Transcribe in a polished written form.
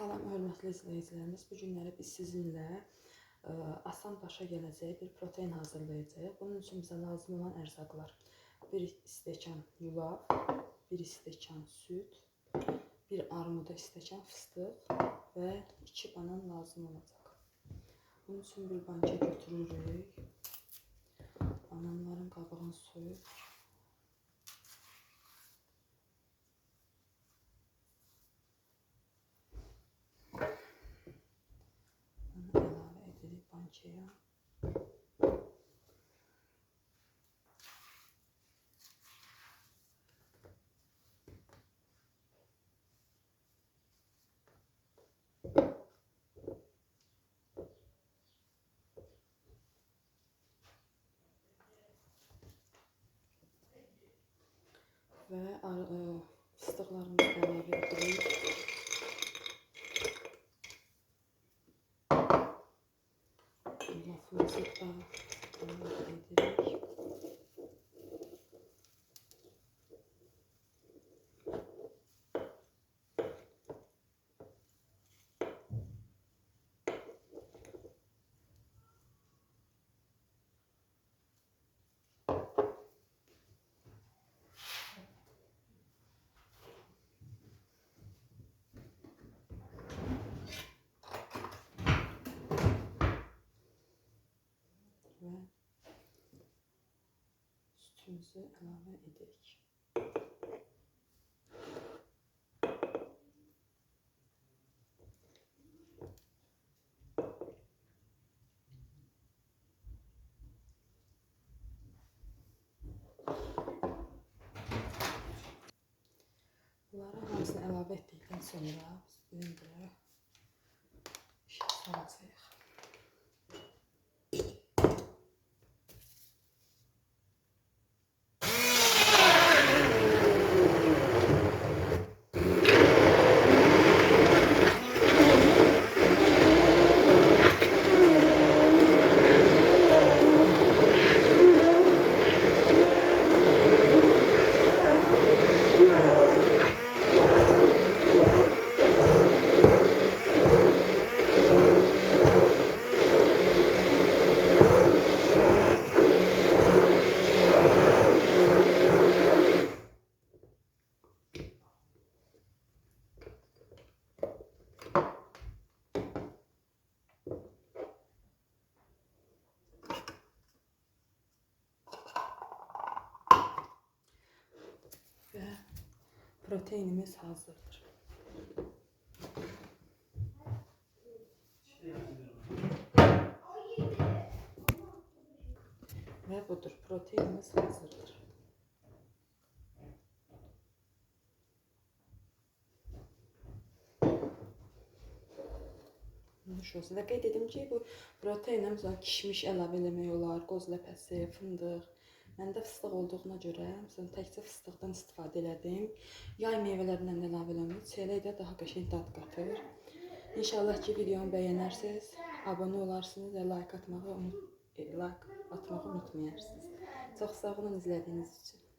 Salam hörmətli izləyicilərimiz. Bu günləri biz sizinlə asan başa gələcək bir protein hazırlayacağıq. Bunun üçün bizə lazım olan ərzaqlar: 1 stəkan yulaf, 1 stəkan süd, 1 armuda stəkan fıstıq və 2 banan lazım olacaq. Bunun üçün bir banka götürürük. Bananların qabığını soyup əlavə edirik bankaya. Və fıstıqlarımızı əlavə edirik. Yulafımızı da əlavə edirik. Və sütümüzü əlavə edirik. Bunları hamısını əlavə etdikdən sonra biz blenderə işə salacağıq. Ve proteinimiz hazırdır. Ve budur, proteinimiz hazırdır. Nuş olsun. Və qeyd edim ki, bu proteinlə məsələn kişmiş əlavə eləmək olar, qoz ləpəsi, fındıq. Məndə fıstıq olduğuna görə məsələn təkcə fıstıqdan istifadə elədim. Yay meyvələrindən əlavə eləmək çörək də daha qəşəng dad qatır. İnşallah ki, videomu bəyənərsiniz, abunə olarsınız və like atmağı unutmayarsınız. Çox sağ olun izlədiyiniz üçün.